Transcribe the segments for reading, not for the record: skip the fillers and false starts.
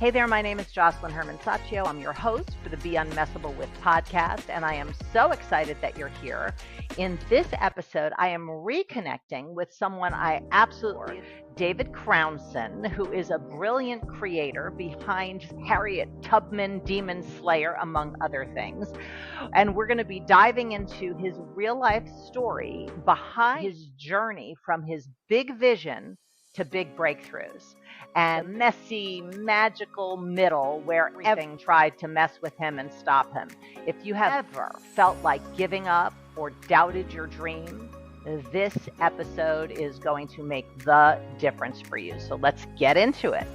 Hey there, my name is Josselyne Herman-Saccio. I'm your host for the Be Unmessablewith podcast, and I am so excited that you're here. In this episode, I am reconnecting with someone I absolutely adore, David Crownson, who is a brilliant creator behind Harriet, Tubman, Demon Slayer, among other things. And we're going to be diving into his real-life story behind his journey from his big vision to big breakthroughs, and the messy, magical middle where everything tried to mess with him and stop him. If you have ever felt like giving up or doubted your dream, this episode is going to make the difference for you. So let's get into it.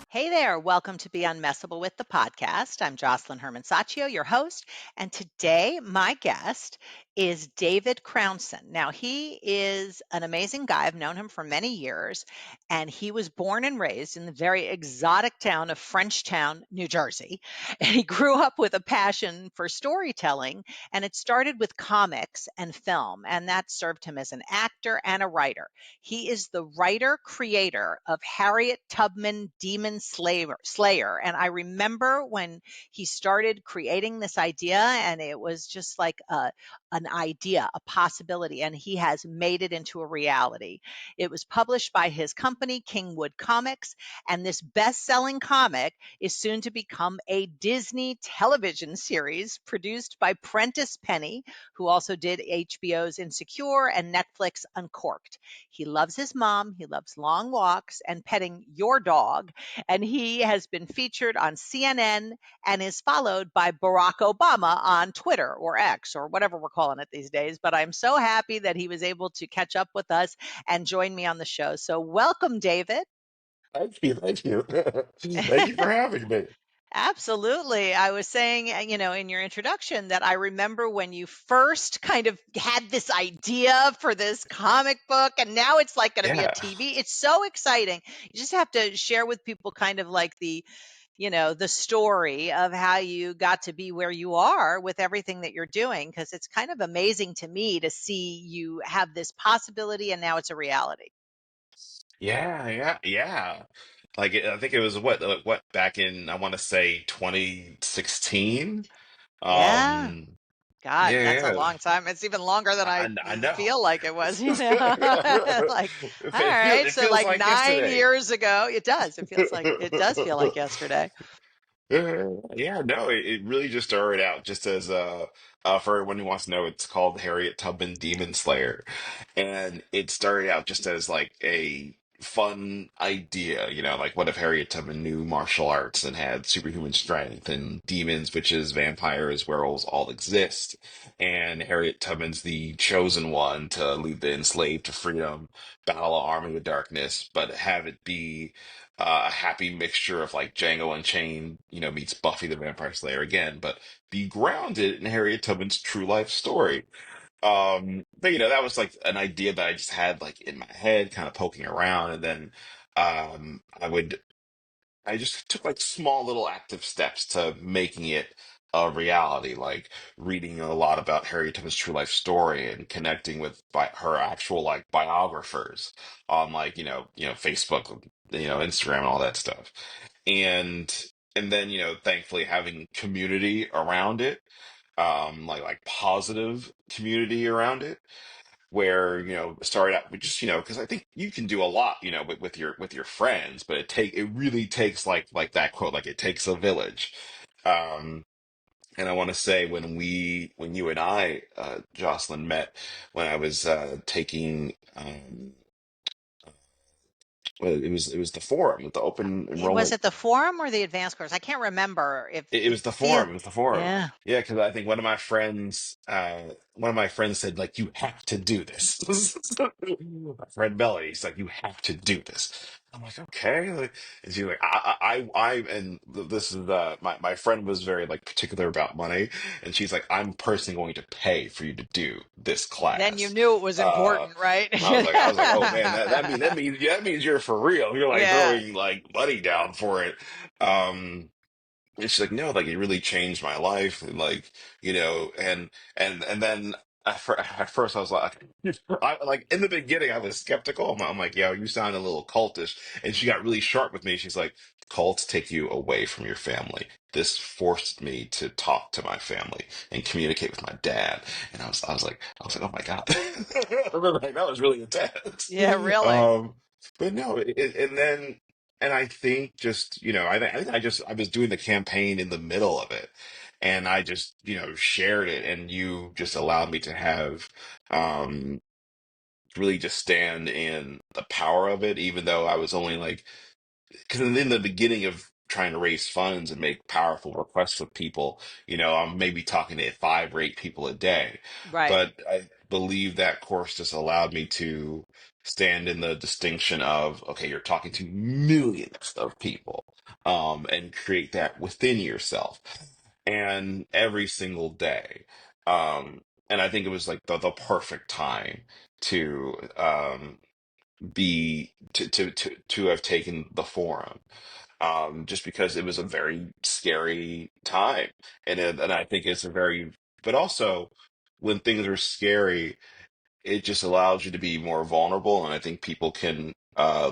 Hey there, welcome to Be Unmessable with the podcast. I'm Josselyne Herman-Saccio, your host, and today my guest is David Crownson. Now, he is an amazing guy. I've known him for many years, and he was born and raised in the very exotic town of Frenchtown, New Jersey, and he grew up with a passion for storytelling, and it started with comics and film, and that served him as an actor and a writer. He is the writer-creator of Harriet, Tubman, Demon Slayer. And I remember when he started creating this idea, and it was just like an idea, a possibility, and he has made it into a reality. It was published by his company, Kingwood Comics, and this best-selling comic is soon to become a Disney television series produced by Prentice Penny, who also did HBO's Insecure and Netflix Uncorked. He loves his mom, he loves long walks and petting your dog, and he has been featured on CNN and is followed by Barack Obama on Twitter or X or whatever we're calling it these days. But I'm so happy that he was able to catch up with us and join me on the show. So welcome, David. Thank you. Thank you. Thank you for having me. Absolutely. I was saying, in your introduction that I remember when you first kind of had this idea for this comic book, and now it's like going to be a Yeah. TV. It's so exciting. You just have to share with people kind of like the story of how you got to be where you are with everything that you're doing, because it's kind of amazing to me to see you have this possibility and now it's a reality. Yeah. I think it was what back in I want to say 2016. Yeah. Um God, that's a yeah, long time. It's even longer than I I know. feel like it was, Like, all right, It so feels like like 9 yesterday. years ago, it does feel like yesterday. Yeah, no, it really just started out just as for everyone who wants to know, it's called Harriet Tubman Demon Slayer. And it started out just as like a fun idea, like what if Harriet Tubman knew martial arts and had superhuman strength and demons, witches, vampires, werewolves all exist. And Harriet Tubman's the chosen one to lead the enslaved to freedom, battle an army of darkness, but have it be a happy mixture of like Django Unchained, meets Buffy the Vampire Slayer again, but be grounded in Harriet Tubman's true life story. But that was like an idea that I just had like in my head, kind of poking around, and then um, I would I just took like small little active steps to making it a reality, like reading a lot about Harriet Tubman's true life story and connecting with her actual like biographers on like Facebook, Instagram and all that stuff, and and then thankfully having community around it, like positive community around it where start out with just because I think you can do a lot with your friends, but it really takes like that quote, like it takes a village. um and I want to say when you and I, Jocelyn, met when I was taking well, it was the forum, the open Was enrollment. it the forum or the advanced course? I can't remember if It it was the feels. forum. It was the forum. Yeah. Yeah, because I think one of my friends said like, "You have to do this." My friend Melody, he's like, "You have to do this." I'm like, "Okay." And she's like, and this is my friend was very like particular about money, and she's like, "I'm personally going to pay for you to do this Then you class." knew it was Uh, important, right? I was like, "Oh man, that means you're for real. You're like Yeah. throwing like money down for it." Um, and she's like, no, like it really changed my life, and like, and then at first I was like, like in the beginning I was skeptical. I'm like, yo, you sound a little cultish. And she got really sharp with me. She's like, cults take you away from your family. This forced me to talk to my family and communicate with my dad. And I was like, oh my God. Like, that was really intense. Yeah, really. Um, but no, and I think just, I think I was doing the campaign in the middle of it, and I just, shared it, and you just allowed me to have, um, really just stand in the power of it, even though I was only like, because in the beginning of trying to raise funds and make powerful requests with people, I'm maybe talking to 5 or 8 people a day. Right. But I believe that course just allowed me to stand in the distinction of, okay, you're talking to millions of people, and create that within yourself. And every single day. And I think it was like the perfect time to to have taken the forum, just because it was a very scary time, and I think it's a very, but also when things are scary, it just allows you to be more vulnerable, and I think people can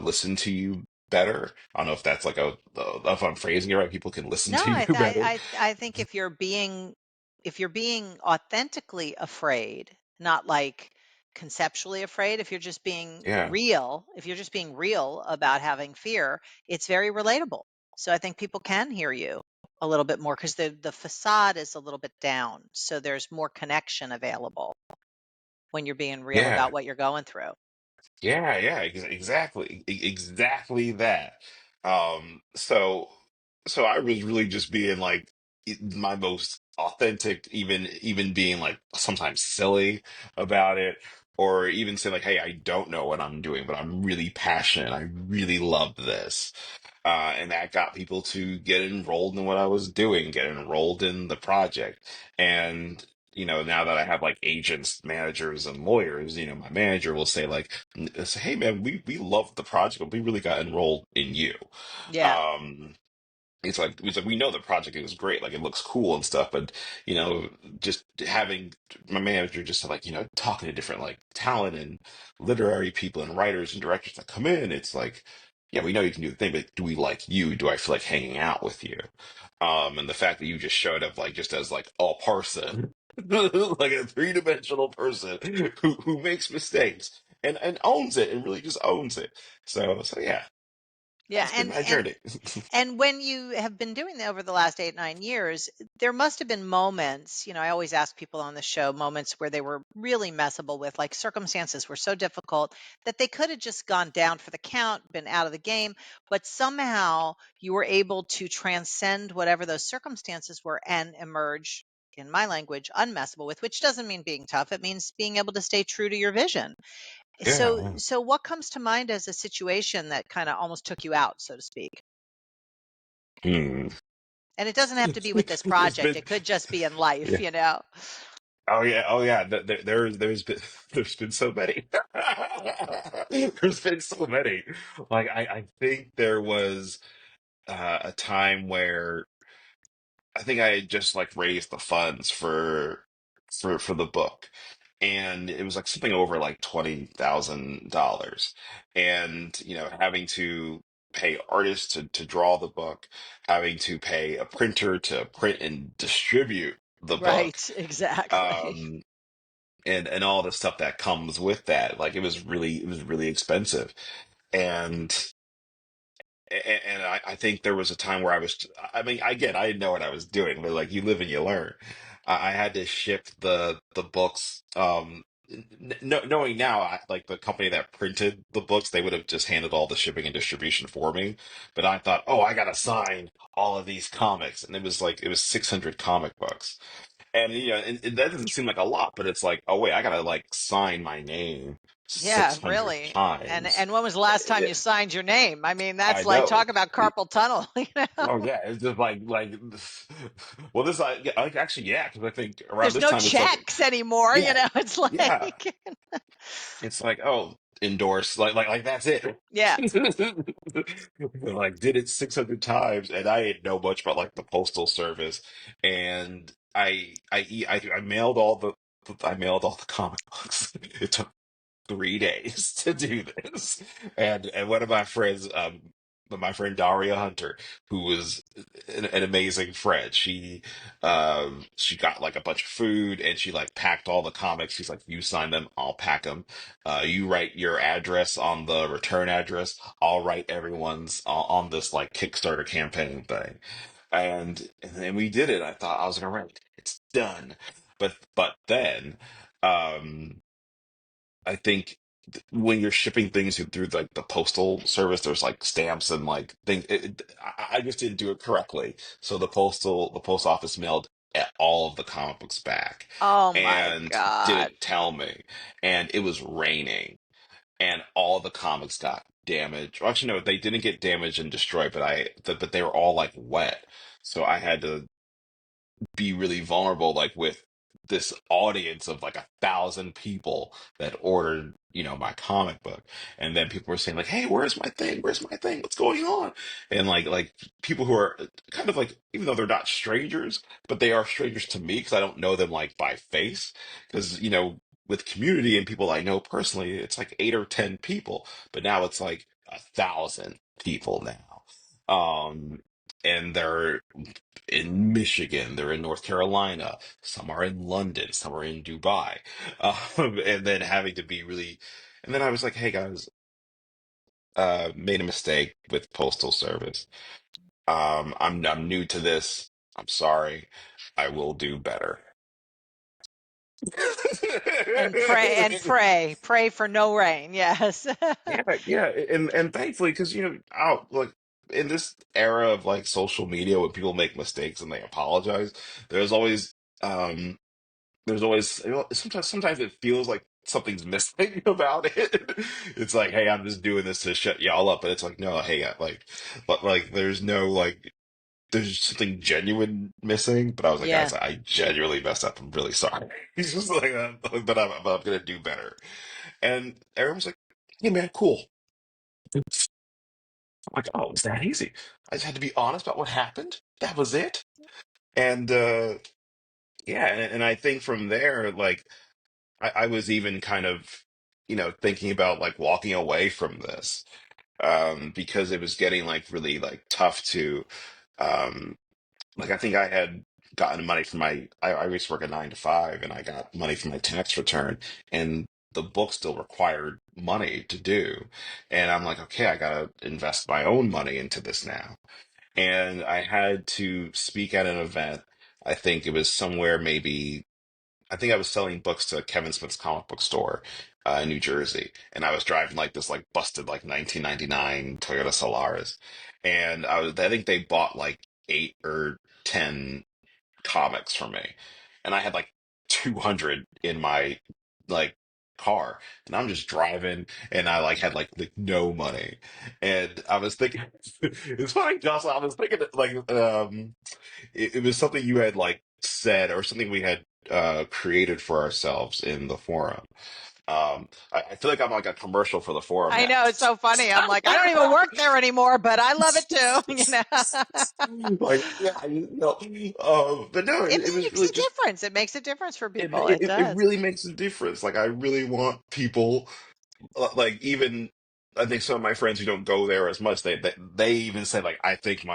listen to you better. I don't know if that's like if I'm phrasing it right. People can listen No, to you better. I think if you're being authentically afraid, not like conceptually afraid, Yeah, if you're just being real about having fear, it's very relatable. So I think people can hear you a little bit more because the facade is a little bit down. So there's more connection available when you're being real yeah. about what you're going through. Yeah, yeah, exactly, exactly that. So, I was really just being like, my most authentic, even being like sometimes silly about it, or even saying like, "Hey, I don't know what I'm doing, but I'm really passionate. I really love this." And that got people to get enrolled in what I was doing, get enrolled in the project. And, now that I have like agents, managers, and lawyers, my manager will say like, say, "Hey man, we love the project, but we really got enrolled in you." Yeah. Um, it's like we know the project is great, like it looks cool and stuff, but you know, just having my manager just like, talking to different like talent and literary people and writers and directors that come in, it's like, yeah, we know you can do the thing, but do we like you? Do I feel like hanging out with you? And the fact that you just showed up like just as like a person, like a three-dimensional person who makes mistakes and owns it and really just owns it. So yeah, Yeah. that's been my journey. And when you have been doing that over the last 8, 9 years, there must have been moments, I always ask people on the show moments where they were really messable with, like circumstances were so difficult that they could have just gone down for the count, been out of the game, but somehow you were able to transcend whatever those circumstances were and emerge, in my language, unmessable with, which doesn't mean being tough. It means being able to stay true to your vision. So, Yeah. so what comes to mind as a situation that kind of almost took you out, so to speak? Hmm. And it doesn't have to be with this There's project. been, It could just be in life, yeah. you know? Oh yeah, oh yeah. There's been there's been so many. There's been so many. Like I think there was a time where I think I had just like raised the funds for the book, and it was like something over like $20,000, and having to pay artists to draw the book, having to pay a printer to print and distribute the book, Right, exactly. um, and all the stuff that comes with that. Like it was really expensive, and and I think there was a time where I mean, again, I didn't know what I was doing, but like you live and you learn. I had to ship the books. Knowing now, like the company that printed the books, they would have just handled all the shipping and distribution for me. But I thought, oh, I gotta sign all of these comics, and it was 600 comic books, and and that doesn't seem like a lot, but it's like, oh wait, I gotta like sign my name Yeah, 600 really. And times. and when was the last time Yeah, you signed your name? I mean, I that's like know. talk about carpal tunnel, you know? Oh yeah, it's just like well, this actually, yeah, because I think around There's this no time it's like, checks anymore, yeah, It's yeah, like it's like, oh, endorse, like that's it. yeah. Like did it 600 times, and I didn't know much about like the postal service, and I mailed all I mailed all the comic books. It took 3 days to do this. And one of my friends, my friend Daria Hunter, who was an amazing friend, she got like a bunch of food and she like packed all the comics. She's like, you sign them, I'll pack them. You write your address on the return address. I'll write everyone's on this like Kickstarter campaign thing. And then we did it. I thought I was gonna write, it's done. But then um I think when you're shipping things through like the postal service, there's like stamps and like things. I just didn't do it correctly, so the post office mailed all of the comic books back, Oh my and God. didn't tell me, and it was raining, and all the comics got damaged. Well, actually, no, they didn't get damaged and destroyed, but they were all like wet, so I had to be really vulnerable, like with this audience of like 1,000 people that ordered, my comic book. And then people were saying like, hey, where's my thing, what's going on? And like people who are kind of like, even though they're not strangers, but they are strangers to me because I don't know them like by face, because with community and people I know personally, it's like 8 or 10 people, but now it's like 1,000 people now. And they're in Michigan, they're in North Carolina, some are in London, some are in Dubai. And then having to be really, and then I was like, hey guys, made a mistake with Postal Service. I'm new to this. I'm sorry. I will do better. And pray and pray. Pray for no rain. Yes. Yeah, yeah, and thankfully, because out like in this era of like social media, when people make mistakes and they apologize, there's always um sometimes it feels like something's missing about it. It's like, hey, I'm just doing this to shut y'all up, but it's like, no, hey, but like, there's no like, there's something genuine missing. But I was like, Yeah. guys, I genuinely messed up. I'm really sorry. He's just like, but I'm gonna do better. And everyone was like, hey, man, cool. I'm like, oh, it's that easy. I just had to be honest about what happened. That was it. And yeah, and I think from there, like. I was even kind of, thinking about like walking away from this, because it was getting like really like tough to, um, like I think I had gotten money from I used to work a 9 to 5, and I got money from my tax return, and the book still required money to do, and I'm like, okay, I gotta invest my own money into this now, and I had to speak at an event. I think it was somewhere maybe. I think I was selling books to Kevin Smith's comic book store in New Jersey, and I was driving like this like busted like 1999 Toyota Solaris, and I think they bought like 8 or 10 comics from me, and I had like 200 in my like car, and I'm just driving, and I like had like no money, and I was thinking, it's funny, Jocelyn, I was thinking like it was something you had like said or something we had created for ourselves in the forum. I feel like I'm like a commercial for the forum I now. know, it's so funny. I'm like, I don't even work there anymore, but I love it too. Like, yeah, but no, It it was makes really a just difference. It makes a difference for it, people. it. It It does. really makes a difference. Like, I really want people. Like even I think some of my friends who don't go there as much, they even say like, I think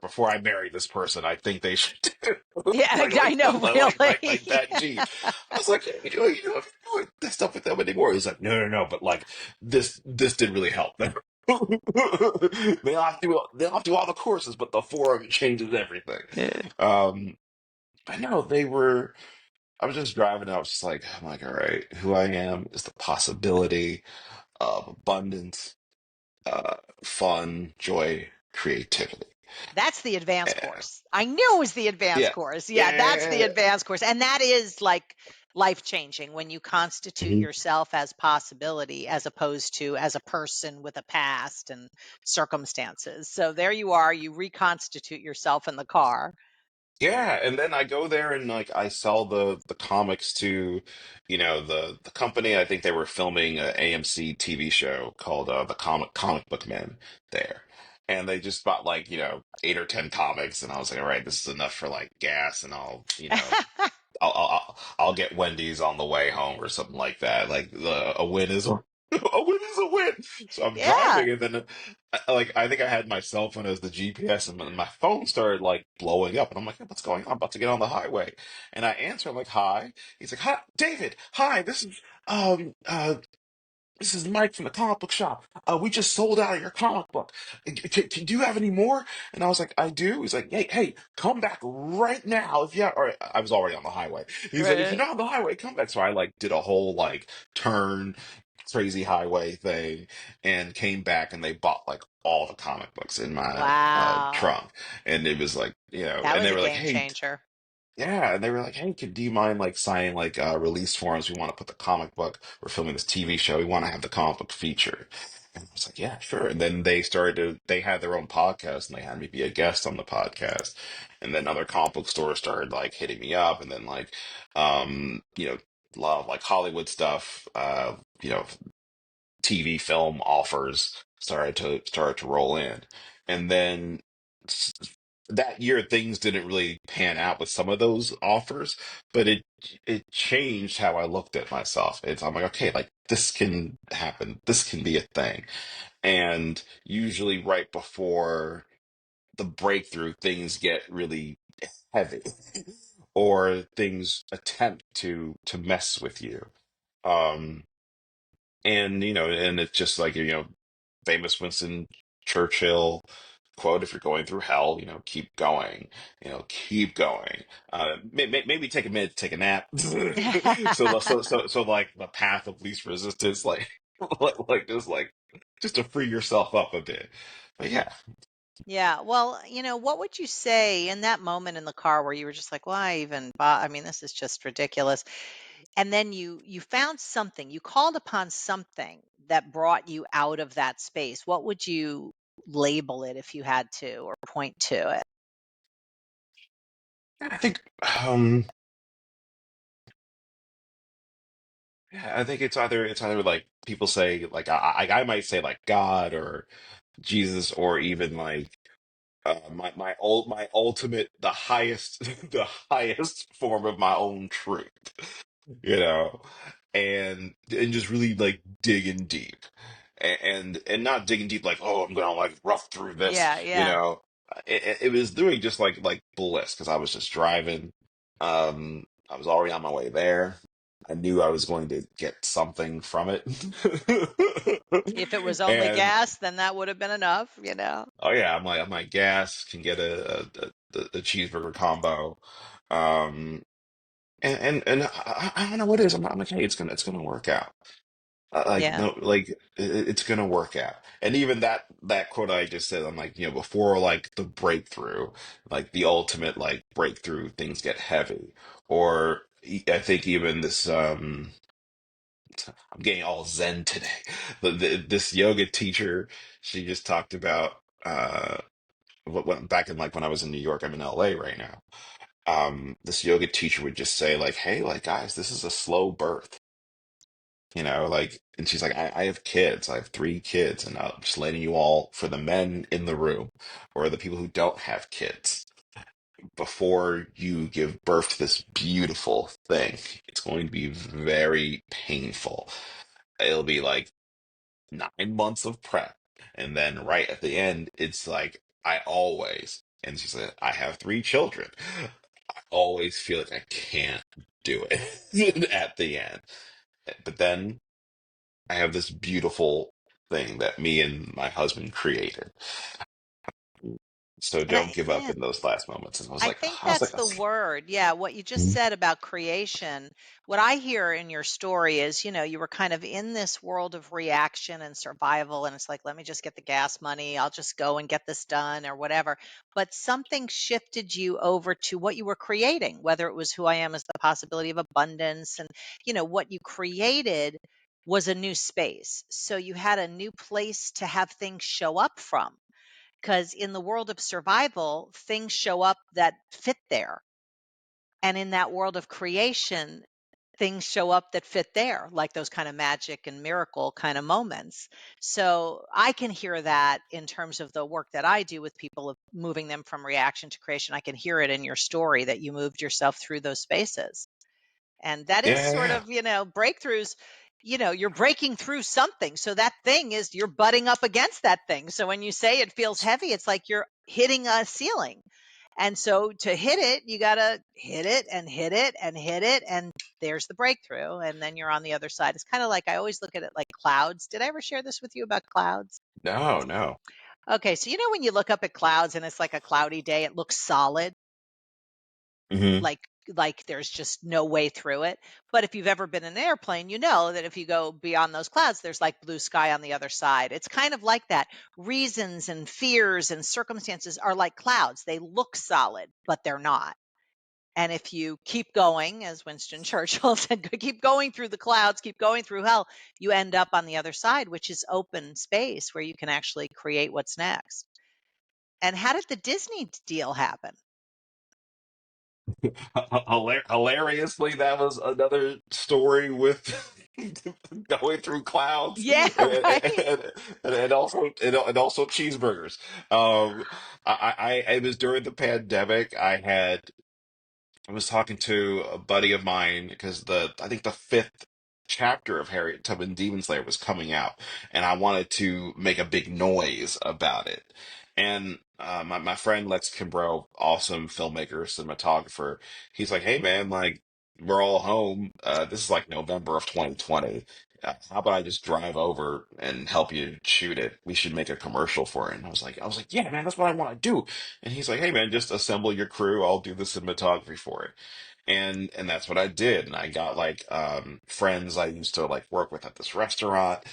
before I marry this person, I think they should do Yeah, I like know, stuff like really. that. Gee, I was like, hey, if you're doing that stuff with them anymore, he's like, no, no, no, but like this did really help them. They'll have to do all the courses, but the forum changes everything. Yeah. Um, I know they were. I was just driving. And I was just like, I'm like, all right, who I am is the possibility of abundance, uh, fun, joy, creativity. That's the advanced And course. I knew it was the advanced yeah, course. Yeah, that's the yeah, advanced course. And that is like life changing when you constitute mhm. yourself as possibility as opposed to as a person with a past and circumstances. So there you are, you reconstitute yourself in the car. Yeah. And then I go there and like I sell the comics to, the company. I think they were filming a AMC TV show called the Comic Book Men there. And they just bought like, 8 or 10 comics, and I was like, all right, this is enough for like gas, and I'll I'll get Wendy's on the way home or something like that. Like a win is a win is a win. So I'm Yeah. driving, and then like I think I had my cell phone as the GPS, and my phone started like blowing up, and I'm like, "Hey, what's going on? I'm about to get on the highway." And I answer, I'm like, "Hi." He's like, "Hi, David. Hi, um uh this is Mike from the comic book shop. We just sold out of your comic book. Do you have any more?" And I was like, "I do." He's like, hey, come back right now. If you have, or I was already on the highway. He's like, "If you're Right. not on the highway, come back." So I like did a whole like turn, crazy highway thing, and came back, and they bought like all the comic books in my Wow. trunk. And it was like, That and was they a were like, game "Hey, changer. yeah," and they were like, "Hey, do you mind like signing like release forms? We want to put the comic book. We're filming this TV show. We want to have the comic book featured." And I was like, "Yeah, sure." And then they had their own podcast, and they had me be a guest on the podcast. And then other comic book stores started like hitting me up, and then like, a lot of like Hollywood stuff, TV film offers started to roll in, and then s- that year things didn't really pan out with some of those offers, but it changed how I looked at myself. I'm like, okay, like this can happen, this can be a thing, and usually right before the breakthrough, things get really heavy, or things attempt to mess with you. Um, and and it's just like famous Winston Churchill quote: "If you're going through hell, keep going. Keep going. Maybe take a minute to take a nap." So like the path of least resistance, like just to free yourself up a bit. But yeah, Yeah. Well, what would you say in that moment in the car where you were just like, "Why even I mean, this is just ridiculous." And then you found something, you called upon something that brought you out of that space. What would you label it if you had to, or point to it? I think yeah, I think it's either like people say like I might say like God or Jesus, or even like my ultimate, the highest the highest form of my own truth, you know and just really like digging deep, and not digging deep like, "Oh, I'm gonna like rough through this," Yeah, yeah. it was doing just like bliss, because I was just driving. I was already on my way there. I knew I was going to get something from it. If it was only And gas, then that would have been enough. oh yeah, I'm like, gas can get a cheeseburger combo. Um, and I don't know what it is. I'm like, hey, it's gonna work out. Like, Yeah. no, like it's gonna work out. And even that quote I just said, I'm like, before like the breakthrough, like the ultimate like breakthrough, things get heavy. Or I think even this, I'm getting all zen today. This yoga teacher, she just talked about back in like when I was in New York. I'm in LA right now. This yoga teacher would just say like, "Hey, like guys, this is a slow birth." Like, and she's like, I have kids. I have three kids, and I'm just letting you all, for the men in the room, or the people who don't have kids, before you give birth to this beautiful thing, it's going to be very painful. It'll be like 9 months of prep. And then right at the end, it's like, and she said, "I have three children. I always feel like I can't do it at the end. But then I have this beautiful thing that me and my husband created. So And don't give up yeah, in those last moments." And I think I was like, that's the word. Yeah, what you just "Mhm." said about creation. What I hear in your story is, you were kind of in this world of reaction and survival, and it's like, let me just get the gas money. I'll just go and get this done or whatever. But something shifted you over to what you were creating, whether it was who I am as the possibility of abundance. And, what you created was a new space. So you had a new place to have things show up from, because in the world of survival, things show up that fit there. And in that world of creation, things show up that fit there, like those kind of magic and miracle kind of moments. So I can hear that in terms of the work that I do with people, of moving them from reaction to creation. I can hear it in your story that you moved yourself through those spaces. And that is Yeah, sort yeah. of, breakthroughs. You're breaking through something. So that thing is, you're butting up against that thing. So when you say it feels heavy, it's like you're hitting a ceiling. And so to hit it, you got to hit it and hit it and hit it. And there's the breakthrough. And then you're on the other side. It's kind of like, I always look at it like clouds. Did I ever share this with you about clouds? No, no. Okay. So, when you look up at clouds and it's like a cloudy day, it looks solid, Hmm. like there's just no way through it. But if you've ever been in an airplane, you know that if you go beyond those clouds, there's like blue sky on the other side. It's kind of like that. Reasons and fears and circumstances are like clouds. They look solid, but they're not. And if you keep going, as Winston Churchill said, keep going through the clouds, keep going through hell, you end up on the other side, which is open space where you can actually create what's next. And how did the Disney deal happen? Hilariously, that was another story with going through clouds, Yeah, right. and also cheeseburgers. Um, it was during the pandemic. I was talking to a buddy of mine because I think the fifth chapter of Harriet Tubman Demon Slayer was coming out, and I wanted to make a big noise about it. And my friend Lex Kimbrough, awesome filmmaker, cinematographer, he's like, "Hey man, like we're all home. This is like November of 2020. How about I just drive over and help you shoot it? We should make a commercial for it." And I was like, "Yeah, man, that's what I want to do." And he's like, "Hey man, just assemble your crew. I'll do the cinematography for it." And that's what I did. And I got like friends I used to like work with at this restaurant.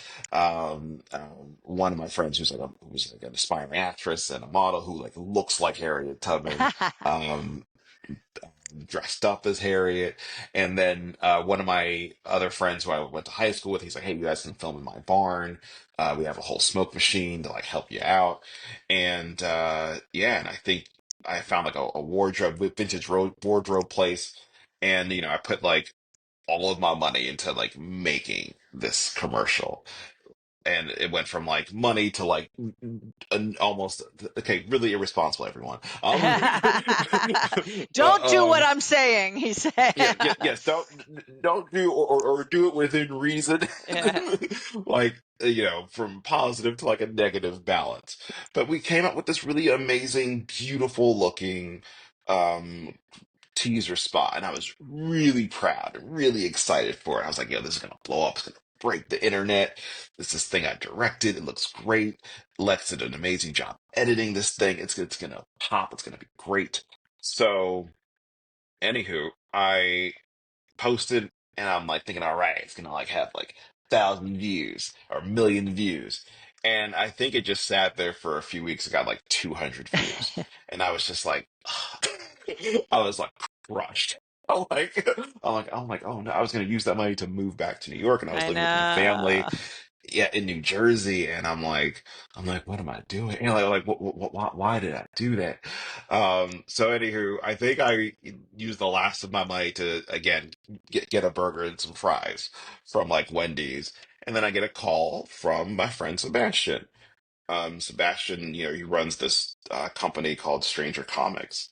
One of my friends who's like an aspiring actress and a model who like looks like Harriet Tubman. Um, Dressed up as Harriet. And then one of my other friends who I went to high school with, he's like, "Hey, you guys can film in my barn. We have a whole smoke machine to like help you out." And yeah, and I think I found like a wardrobe, vintage wardrobe place. And, I put like all of my money into like making this commercial, and it went from like money to like an almost okay, really irresponsible, everyone. Don't do what Um, I'm saying, he said. yeah, yeah, yes. Don't do or do it within reason, Yeah. like from positive to like a negative balance. But we came up with this really amazing, beautiful looking um teaser spot, and I was really proud and really excited for it. I was like, "Yo, this is gonna blow up. It's gonna break the internet. This thing I directed. It looks great. Lex did an amazing job editing this thing. It's gonna pop. It's gonna be great." So, anywho, I posted, and I'm like thinking, all right, it's gonna like have like 1,000 views or 1,000,000 views. And I think it just sat there for a few weeks. It got like 200 views. And I was just like, I was like crushed. I'm like, oh no, I was gonna use that money to move back to New York, and I was I living with my family, know. yeah, in New Jersey, and I'm like, what am I doing? Why did I do that? So anywho, I think I used the last of my money to again get a burger and some fries from like Wendy's, and then I get a call from my friend Sebastian. Sebastian, he runs this company called Stranger Comics,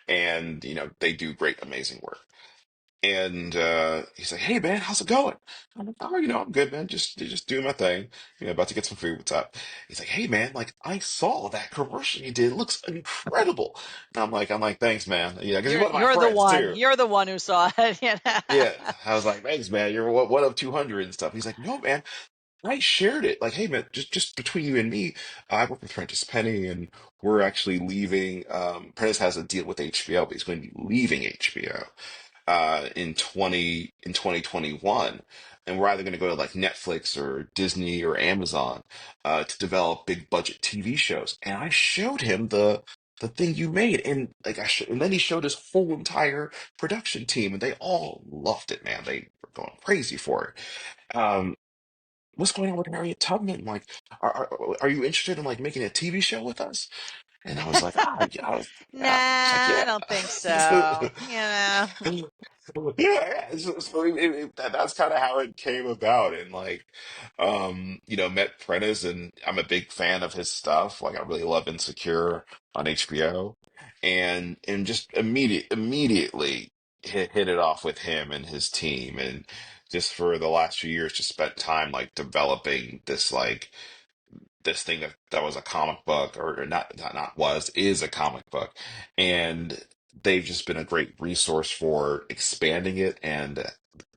and they do great, amazing work. And he's like, "Hey man, how's it going?" I'm like, "Oh, I'm good, man. Just doing my thing. About to get some food. What's up?" He's like, "Hey man, like I saw that commercial you did. It looks incredible." And I'm like, "Thanks, man. Yeah, because he's You're one of my you're the friends one. too." You're the one who saw it. Yeah, I was like, "Thanks, man. You're one of 200 and stuff." He's like, "No, man. I shared it. Like, hey man, just between you and me, I work with Prentice Penny, and we're actually leaving. Prentice has a deal with HBO, but he's going to be leaving HBO in 2021, and we're either going to go to like Netflix or Disney or Amazon to develop big budget TV shows." And I showed him the thing you made, and like and then he showed his whole entire production team, and they all loved it, man. They were going crazy for it. What's going on with Harriet Tubman? Like, are you interested in like making a TV show with us? And I was like, yeah, Nah, I was like, I yeah. don't think so. Yeah, so that's kind of how it came about, and like, met Prentice, and I'm a big fan of his stuff. Like, I really love Insecure on HBO, and just immediately. hit it off with him and his team, and just for the last few years, just spent time like developing this thing that was a comic book, or not was, is a comic book, and they've just been a great resource for expanding it and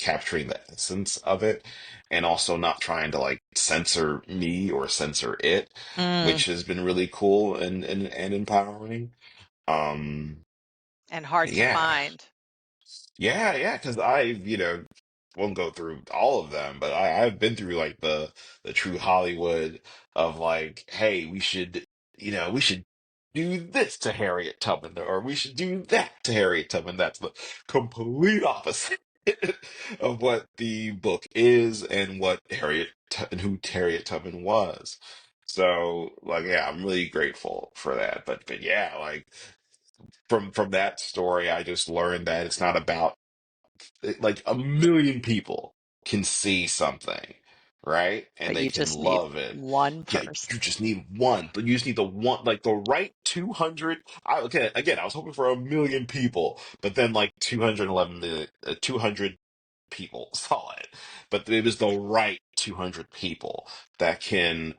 capturing the essence of it, and also not trying to like censor me or censor it, Mm, which has been really cool and empowering. um and hard to yeah. find. Yeah, because won't go through all of them, but I've been through like the true Hollywood of like, hey, we should do this to Harriet Tubman, or we should do that to Harriet Tubman. That's the complete opposite of what the book is and and who Harriet Tubman was. So, like, yeah, I'm really grateful for that. But yeah, like from that story, I just learned that it's not about like a million people can see something, right? And But they you can just need love it. one Yeah, person. you just need one, but you just need the one, like the right 200. Okay, again, I was hoping for a million people, but then like 211, 200 people saw it. But it was the right 200 people that can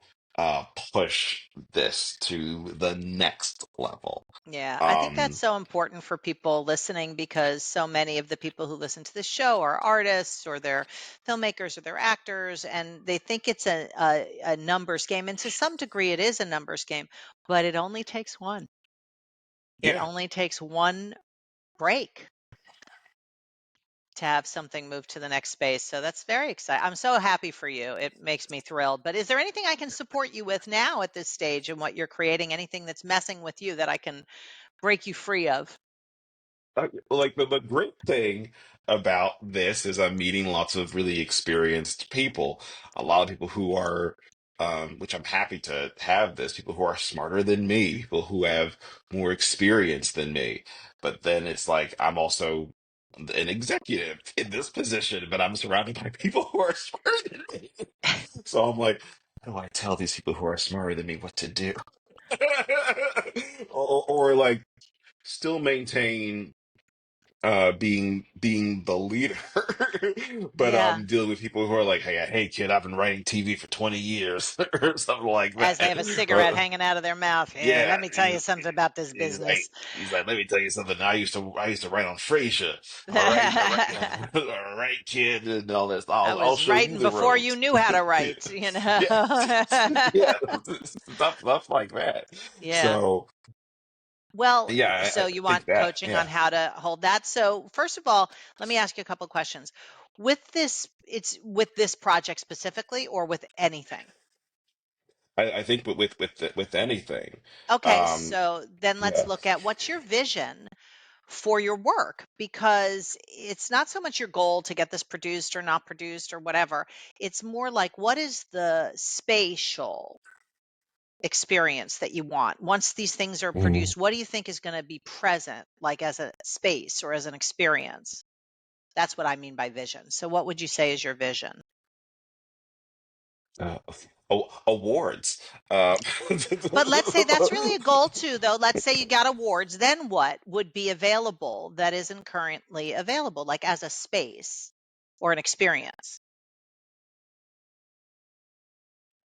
push this to the next level. Yeah, I think that's Um, so important for people listening because so many of the people who listen to the show are artists or they're filmmakers or they're actors, and they think it's a numbers game. And to some degree, it is a numbers game, but it only takes one. It yeah. only takes one break to have something move to the next space. So that's very exciting. I'm so happy for you. It makes me thrilled. But is there anything I can support you with now at this stage in what you're creating? Anything that's messing with you that I can break you free of? Like the great thing about this is I'm meeting lots of really experienced people, a lot of people who are, which I'm happy to have this, people who are smarter than me, people who have more experience than me. But then it's like I'm also an executive in this position, but I'm surrounded by people who are smarter than me. So I'm like, how do I tell these people who are smarter than me what to do? Or like still maintain being the leader, but Yeah. dealing with people who are like, hey kid, I've been writing TV for 20 years or something like As they that. have a cigarette Or hanging out of their mouth. Hey, yeah, let me tell you something about this business. he's like, let me tell you something. I used to write on Frasier. All right, all right, all right, kid, and all this. I I'll was show you writing the before you ropes. knew how to write, you know? Yeah, yeah, stuff like that. Yeah. So Well, yeah, so I you think want that, coaching on yeah. how to hold that. So first of all, let me ask you a couple of questions. With this, it's with this project specifically or with anything? I think with anything. Okay, Um, so then let's yeah. look at what's your vision for your work, because it's not so much your goal to get this produced or not produced or whatever. It's more like what is the spatial experience that you want once these things are Mhm. produced? What do you think is going to be present, like as a space or as an experience? That's what I mean by vision. So what would you say is your vision? uh, Awards. But let's say that's really a goal too, though. Let's say you got awards, then what would be available that isn't currently available, like as a space or an experience?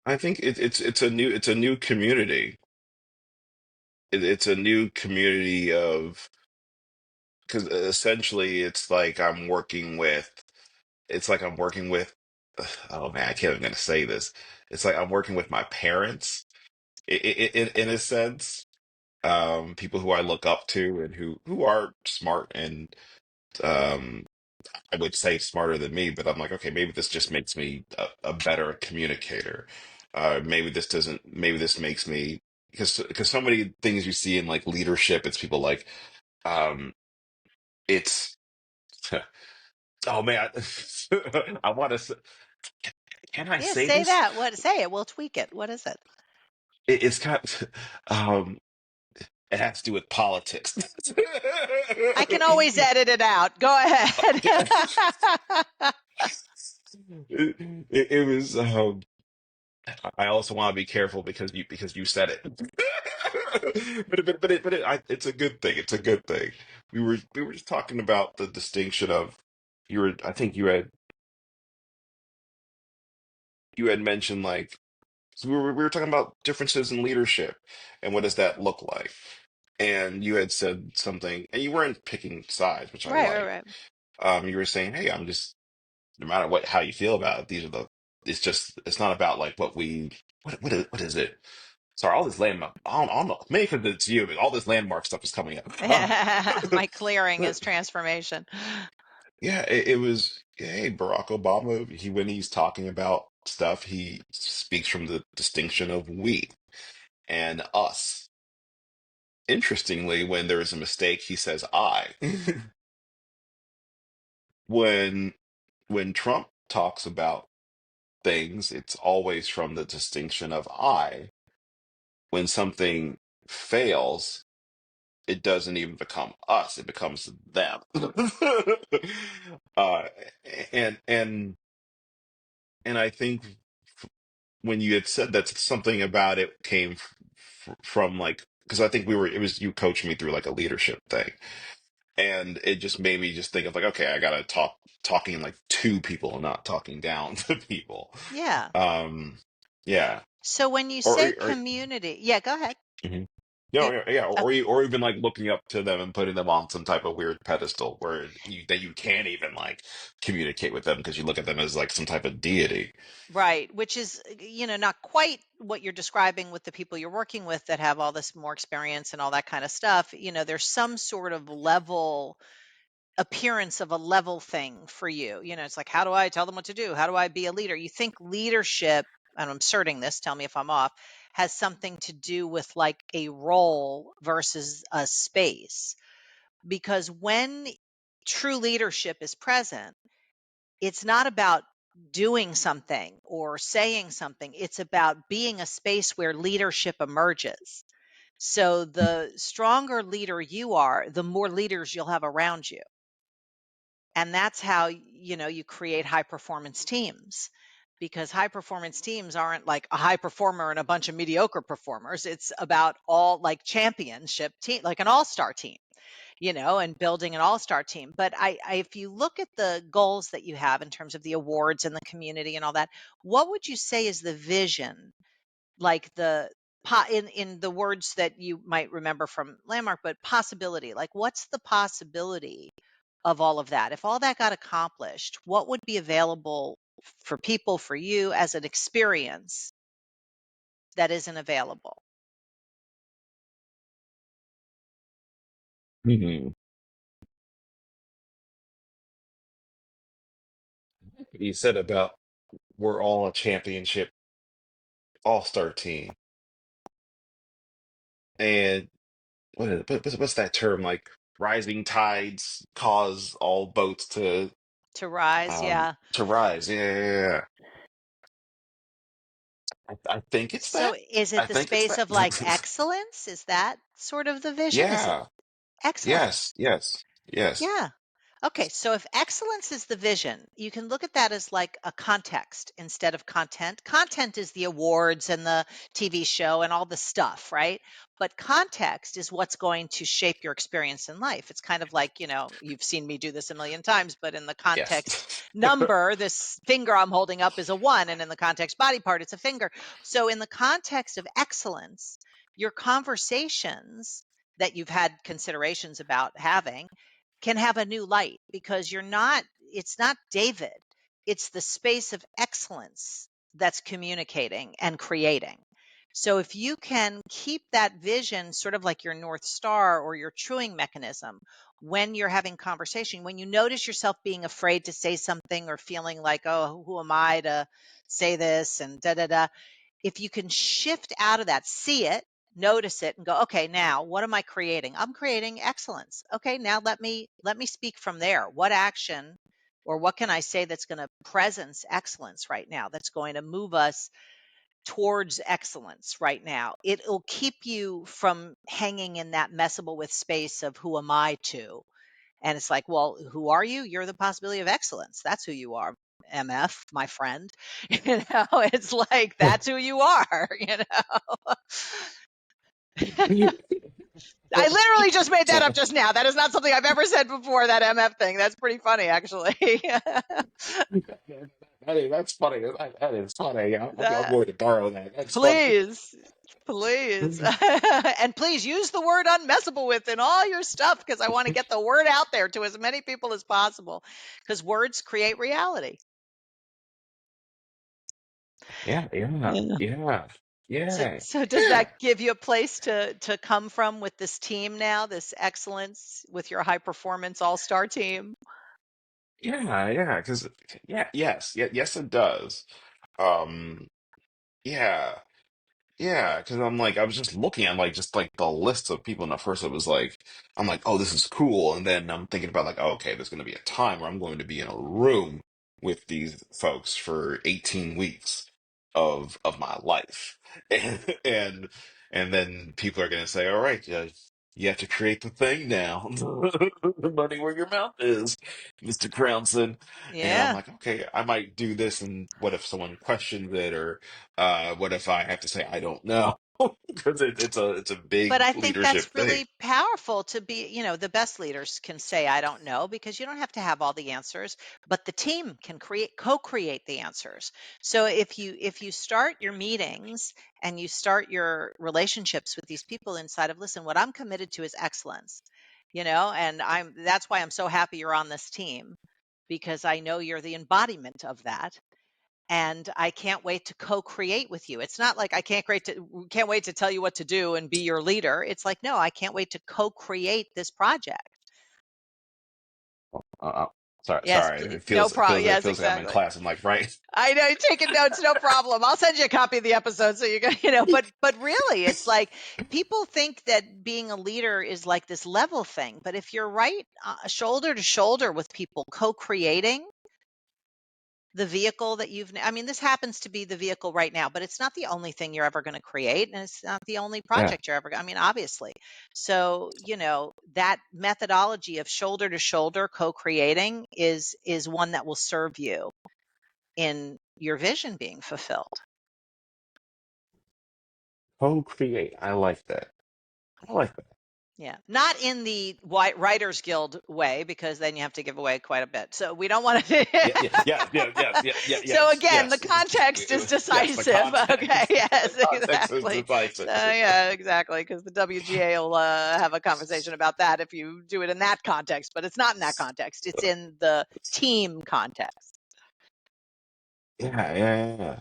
I think it's a new community. It's a new community of, because essentially it's like I'm working with oh man, I can't even gonna say this. It's like I'm working with my parents in a sense, people who I look up to and who are smart and um I would say smarter than me, but I'm like, okay, maybe this just makes me a better communicator. Maybe this makes me, because so many things you see in like leadership, it's people like, um, it's, oh man, I want to, can I Yeah, say say this? that. What say it? We'll tweak it. What is it? It's kind um, it has to do with politics. I can always edit it out. Go ahead. Okay. It was. I also want to be careful because you said it. It's a good thing. It's a good thing. We were just talking about the distinction of you were. I think you had mentioned like so we were talking about differences in leadership and what does that look like. And you had said something, and you weren't picking sides, which I Right, right, like. right. You were saying, "Hey, I'm just no matter what how you feel about it, these are the. It's just it's not about like what is it? Sorry, all this landmark. I don't know. Maybe because it's you, but all this landmark stuff is coming up. My clearing is But transformation. yeah, it was. Hey, Barack Obama. When he's talking about stuff, he speaks from the distinction of we and us. Interestingly, when there is a mistake, he says I. When Trump talks about things, it's always from the distinction of I. When something fails, it doesn't even become us; it becomes them. uh, and and and I think when you had said that something about it came from like because I think it was you coaching me through like a leadership thing, and it just made me just think of like okay, I gotta talking like to people and not talking down to people. Yeah. Um, yeah, So when you or say or. community, yeah, go ahead. Mhm. You, Yeah, uh, or even like looking up to them and putting them on some type of weird pedestal where you can't even like communicate with them because you look at them as like some type of deity. right, which is, not quite what you're describing with the people you're working with that have all this more experience and all that kind of stuff. There's some sort of level appearance of a level thing for you. It's like, how do I tell them what to do? How do I be a leader? You think leadership, and I'm asserting this, tell me if I'm off, has something to do with like a role versus a space. Because when true leadership is present, it's not about doing something or saying something. It's about being a space where leadership emerges. So the stronger leader you are, the more leaders you'll have around you. And that's how, you create high performance teams, because high performance teams aren't like a high performer and a bunch of mediocre performers. It's about all like championship team, like an all-star team, and building an all-star team. But if you look at the goals that you have in terms of the awards and the community and all that, what would you say is the vision, like in the words that you might remember from Landmark, but possibility, like what's the possibility of all of that? If all that got accomplished, what would be available for people, for you as an experience that isn't available? Hmm. You said about we're all a championship all-star team, and what's that term like? Rising tides cause all boats To rise, yeah. to rise. Yeah. I think it's So that. is I it the think it's space that. of like excellence? Is that sort of the vision? Is it Yeah. excellent? Yes. Yeah. Okay, so if excellence is the vision, you can look at that as like a context instead of content. Content is the awards and the TV show and all the stuff, right? But context is what's going to shape your experience in life. It's kind of like, you've seen me do this a million times, but in the context Yes. number, this finger I'm holding up is a one, and in the context body part, it's a finger. So, in the context of excellence, your conversations that you've had considerations about having can have a new light, because it's not David, it's the space of excellence that's communicating and creating. So if you can keep that vision sort of like your North Star or your truing mechanism when you're having conversation, when you notice yourself being afraid to say something or feeling like, oh, who am I to say this and da da da, if you can shift out of that, see it, notice it, and go, okay, now what am I creating? I'm creating excellence. Okay, now let me speak from there. What action or what can I say that's going to presence excellence right now, that's going to move us towards excellence right now? It'll keep you from hanging in that messable with space of who am I to. And it's like, well, who are you? You're the possibility of excellence. That's who you are. MF, my friend. It's like that's who you are. I literally just made that up just now. That is not something I've ever said before, that MF thing. That's pretty funny, actually. That's funny. That is funny. I'm That, going to borrow that. That's funny. please, please. And please use the word unmessable with in all your stuff, because I want to get the word out there to as many people as possible, because words create reality. Yeah, yeah, Yeah. yeah, yeah, So does that give you a place to come from with this team now, this excellence with your high performance all-star team? yeah. Because yes, it does. Um, yeah. Yeah, because I'm like, I was just looking at like just like the list of people, and at first it was like, I'm like, oh, this is cool, and then I'm thinking about like, oh, okay, there's going to be a time where I'm going to be in a room with these folks for 18 weeks of my life, and and then people are going to say, all right, yeah, you have to create the thing now, the money where your mouth is, Mr. Crownson, and I'm Yeah. like, okay, I might do this, and what if someone questions it, or what if I have to say I don't know? Because it's a But big I think leadership that's thing. really powerful to be, the best leaders can say, I don't know, because you don't have to have all the answers, but the team can co-create the answers. So if you start your meetings and you start your relationships with these people inside of, listen, what I'm committed to is excellence, and that's why I'm so happy you're on this team, because I know you're the embodiment of that, and I can't wait to co-create with you. It's not like can't wait to tell you what to do and be your leader. It's like, no, I can't wait to co-create this project. Uh, uh, sorry, Yes, sorry. It no feels it problem. feels it Yes, feels like I'm in exactly. class. I'm like, right? I know you're taking notes, no problem. I'll send you a copy of the episode so you can, but really it's like people think that being a leader is like this level thing, but if you're right shoulder to shoulder with people co-creating the vehicle that this happens to be the vehicle right now, but it's not the only thing you're ever going to create. And it's not the only Yeah. project you're ever, obviously. So, that methodology of shoulder to shoulder co-creating is one that will serve you in your vision being fulfilled. Co-create. I like that. I like that. Yeah, not in the White Writers Guild way, because then you have to give away quite a bit. So we don't want to. Yeah, yeah, yeah, yeah, yes, yeah, yeah, So yes, again, the yes. context is Yes, the decisive. Okay, context. The yes, context is exactly. decisive. Yeah, exactly. Because the WGA will have a conversation about that if you do it in that context, but it's not in that context. It's in the team context. Yeah, yeah, yeah.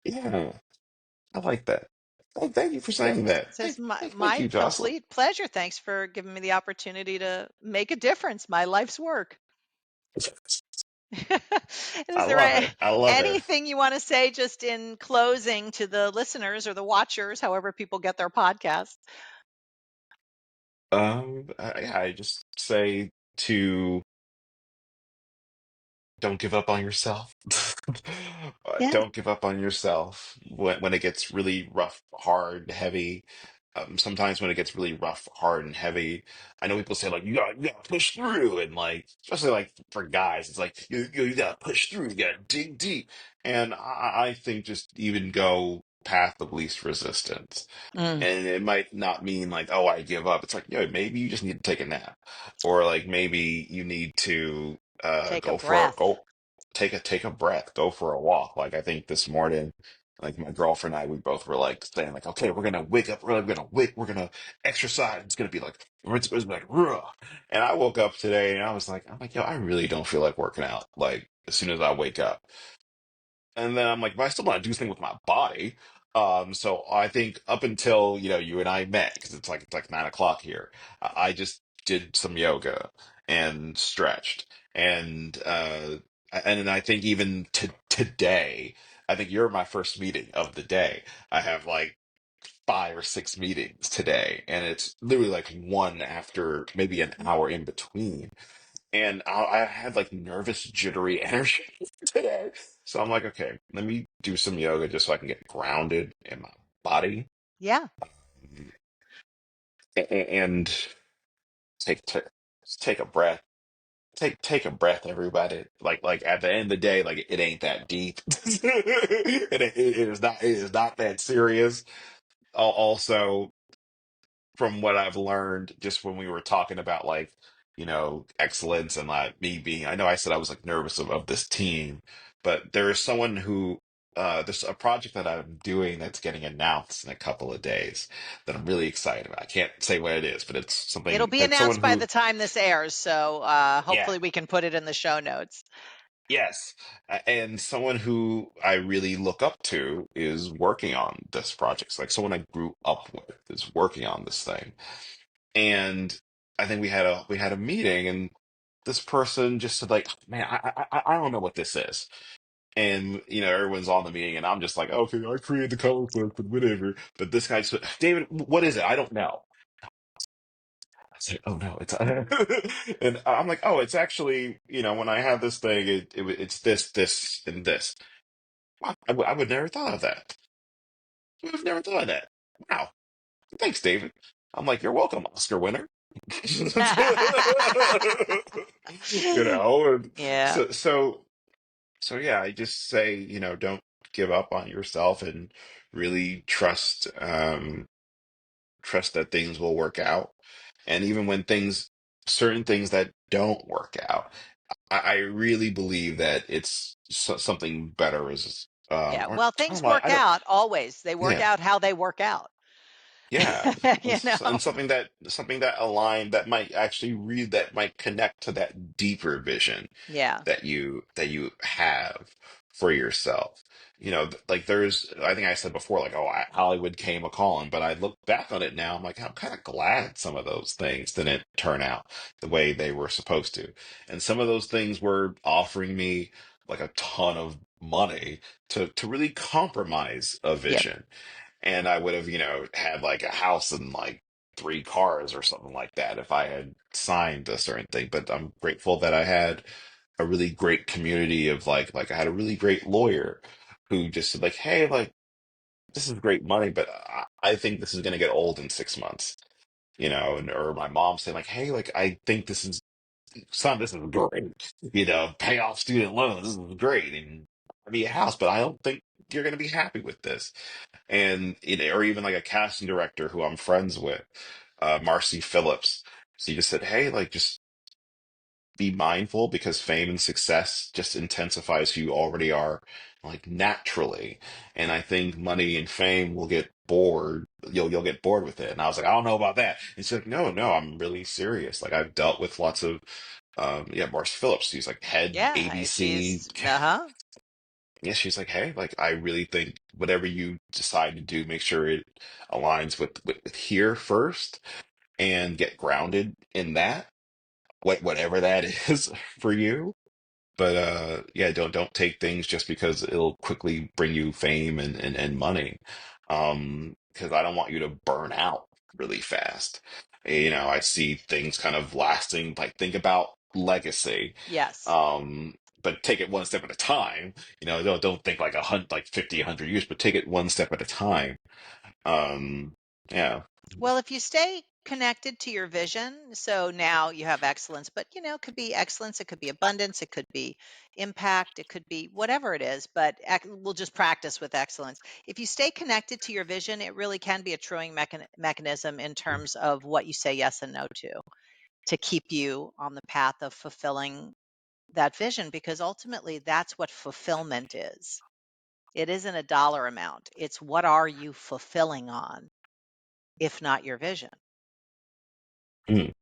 Yeah, I like that. Oh, thank you for saying that. So it's Thank my you, Jocelyn. complete pleasure. Thanks for giving me the opportunity to make a difference, my life's work. I Is there love it. I love it. anything you want to say just in closing to the listeners or the watchers, however people get their podcasts? Yeah, I just say to don't give up on yourself. Yeah. Don't give up on yourself when it gets really rough, hard, heavy. Sometimes when it gets really rough, hard, and heavy, I know people say like you gotta push through, and like especially like for guys, it's like you gotta push through, you gotta dig deep, and I think just even go path of least resistance. Mm, And it might not mean like, oh, I give up. It's like, yo, maybe you just need to take a nap. Or like maybe you need to take a go for a breath. go take a breath, go for a walk. Like I think this morning, like my girlfriend and I, we both were like saying like, okay, we're gonna wake up early, we're gonna exercise. It's gonna be like it's gonna be like "Ruh." And I woke up today and I'm like, yo, I really don't feel like working out like as soon as I wake up. And then I'm like, but I still want to do something with my body. So I think up until, you and I met, because it's like 9 o'clock here, I just did some yoga and stretched. And then I think even today, I think you're my first meeting of the day. I have like 5 or 6 meetings today, and it's literally like one after maybe an hour in between, and I had like nervous, jittery energy today. So I'm like, okay, let me do some yoga just so I can get grounded in my body, Yeah. and take take just take a breath, take a breath, everybody. Like at the end of the day, like it ain't that deep. It is not that serious. Also, from what I've learned, just when we were talking about like, excellence and like me being, I know I said I was like nervous of this team, but there is someone who, there's a project that I'm doing that's getting announced in a couple of days that I'm really excited about. I can't say what it is, but it's It'll something be that someone announced by who, the time this airs, so yeah, hopefully we can put it in the show notes. yes, and someone who I really look up to is working on this project. It's like someone I grew up with is working on this thing. And I think we had a meeting, and this person just said like, "Man, I don't know what this is." And everyone's on the meeting, and I'm just like, "Okay, I created the comic book, but whatever." But this guy said, "David, what is it? I don't know." I said, "Oh no, it's," and I'm like, "Oh, it's actually, when I have this thing, it's this, and this." Wow, I would never thought of that. I would have never thought of that. Wow, thanks, David. I'm like, "You're welcome, Oscar winner." And Yeah, so yeah, I just say, don't give up on yourself, and really trust that things will work out. And even when certain things that don't work out, I really believe that it's something better is, yeah. or Well, I don't things know, work out always. They work yeah. out how they work out. Yeah, You know? and something that align that might actually read that might connect to that deeper vision Yeah, that you have for yourself. Like I think I said before, like, oh, Hollywood came a calling, but I look back on it now, I'm like, I'm kind of glad some of those things didn't turn out the way they were supposed to, and some of those things were offering me like a ton of money to really compromise a yep, vision, and I would have, had like a house and like three cars or something like that if I had signed a certain thing. But I'm grateful that I had a really great community of like I had a really great lawyer who just said like, hey, like this is great money, but I think this is gonna get old in 6 months. And or my mom saying like, hey, like I think this is great. Pay off student loans. This is great, and be a house, but I don't think you're gonna be happy with this. And or even like a casting director who I'm friends with, Marcy Phillips. So you just said, hey, like just be mindful, because fame and success just intensifies who you already are, like naturally. And I think money and fame will get bored. You'll get bored with it. And I was like, I don't know about that. And she's like, no, no, I'm really serious. Like I've dealt with lots of yeah, Marcy Phillips. She's like head yeah. ABC. Yeah, she's like, hey, like I really think whatever you decide to do, make sure it aligns with here first, and get grounded in that, whatever that is for you. But yeah, don't take things just because it'll quickly bring you fame and money. Because I don't want you to burn out really fast. I see things kind of lasting, like think about legacy. Yes. But take it one step at a time. Don't think like 50, 100 years, but take it one step at a time. Um, yeah. Well, if you stay connected to your vision, so now you have excellence, but it could be excellence, it could be abundance, it could be impact, it could be whatever it is, but we'll just practice with excellence. If you stay connected to your vision, it really can be a truing mechanism in terms of what you say yes and no to keep you on the path of fulfilling that vision, because ultimately that's what fulfillment is. It isn't a dollar amount. It's what are you fulfilling on, if not your vision? Mm,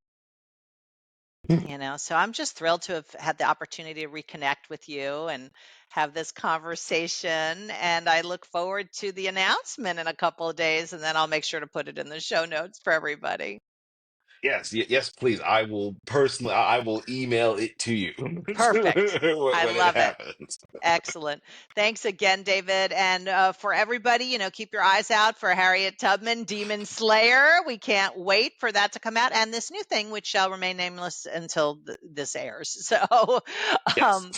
mm. So I'm just thrilled to have had the opportunity to reconnect with you and have this conversation. And I look forward to the announcement in a couple of days, and then I'll make sure to put it in the show notes for everybody. Yes, yes, please. I will personally, I will email it to you Perfect. I when it love it. happens. Excellent. Thanks again, David. And for everybody, keep your eyes out for Harriet Tubman, Demon Slayer. We can't wait for that to come out. And this new thing, which shall remain nameless until this airs. So Yes. um,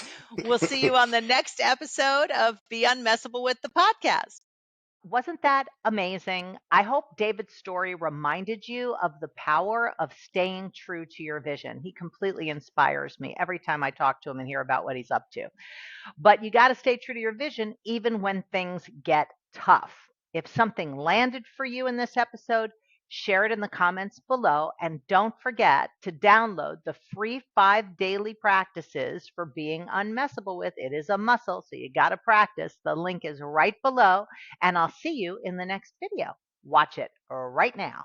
we'll see you on the next episode of Be Unmessable with the podcast. Wasn't that amazing? I hope David's story reminded you of the power of staying true to your vision. He completely inspires me every time I talk to him and hear about what he's up to. But you got to stay true to your vision even when things get tough. If something landed for you in this episode, share it in the comments below. And don't forget to download the free 5 daily practices for being unmessable with. It is a muscle, so you got to practice. The link is right below. And I'll see you in the next video. Watch it right now.